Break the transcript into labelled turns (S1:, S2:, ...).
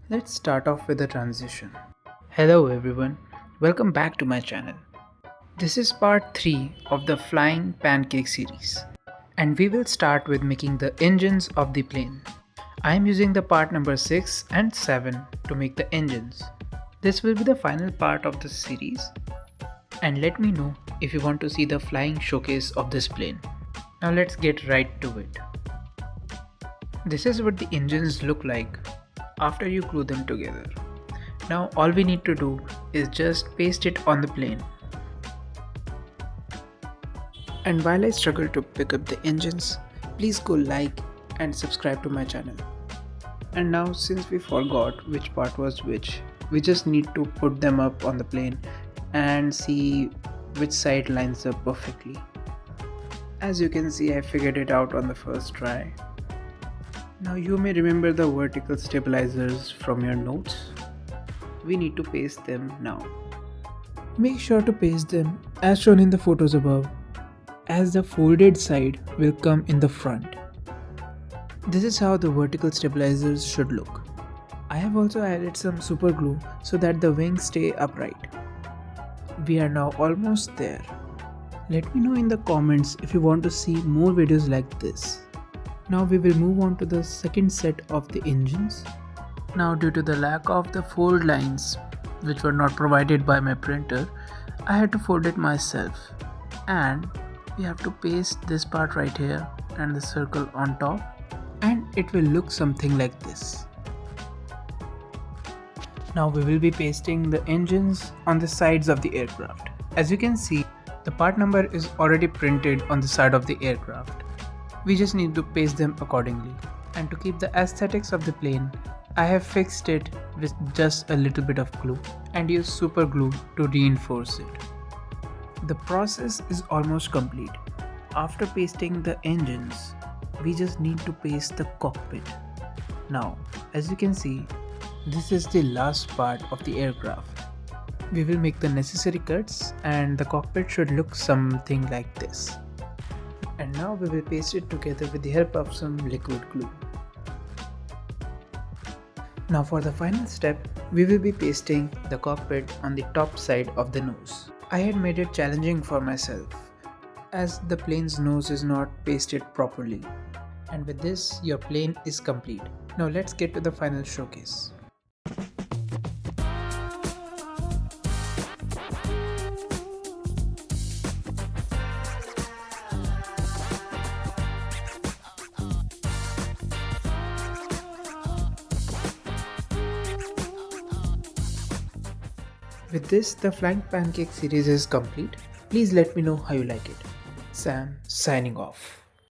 S1: Let's start off with a transition. Hello everyone, welcome back to my channel. This is part 3 of the Flying Pancake series, and we will start with making the engines of the plane. I am using the part number 6 and 7 to make the engines. This will be the final part of the series, and let me know if you want to see the flying showcase of this plane. Now let's get right to it. This is what the engines look like after you glue them together. Now all we need to do is just paste it on the plane. And while I struggle to pick up the engines, please go like and subscribe to my channel. And now since we forgot which part was which, we just need to put them up on the plane and see which side lines up perfectly. As you can see, I figured it out on the first try. Now you may remember the vertical stabilizers from your notes. We need to paste them now. Make sure to paste them as shown in the photos above, as the folded side will come in the front. This is how the vertical stabilizers should look. I have also added some super glue so that the wings stay upright. We are now almost there. Let me know in the comments if you want to see more videos like this. Now we will move on to the second set of the engines. Now due to the lack of the fold lines which were not provided by my printer, I had to fold it myself. And we have to paste this part right here and the circle on top, and it will look something like this. Now we will be pasting the engines on the sides of the aircraft. As you can see, the part number is already printed on the side of the aircraft. We just need to paste them accordingly. And to keep the aesthetics of the plane, I have fixed it with just a little bit of glue and used super glue to reinforce it. The process is almost complete. After pasting the engines, we just need to paste the cockpit. Now, as you can see, this is the last part of the aircraft. We will make the necessary cuts and the cockpit should look something like this. And now we will paste it together with the help of some liquid glue. Now for the final step, we will be pasting the cockpit on the top side of the nose. I had made it challenging for myself, as the plane's nose is not pasted properly. And with this, your plane is complete. Now let's get to the final showcase. With this, the Flying Pancake series is complete. Please let me know how you like it. Sam signing off.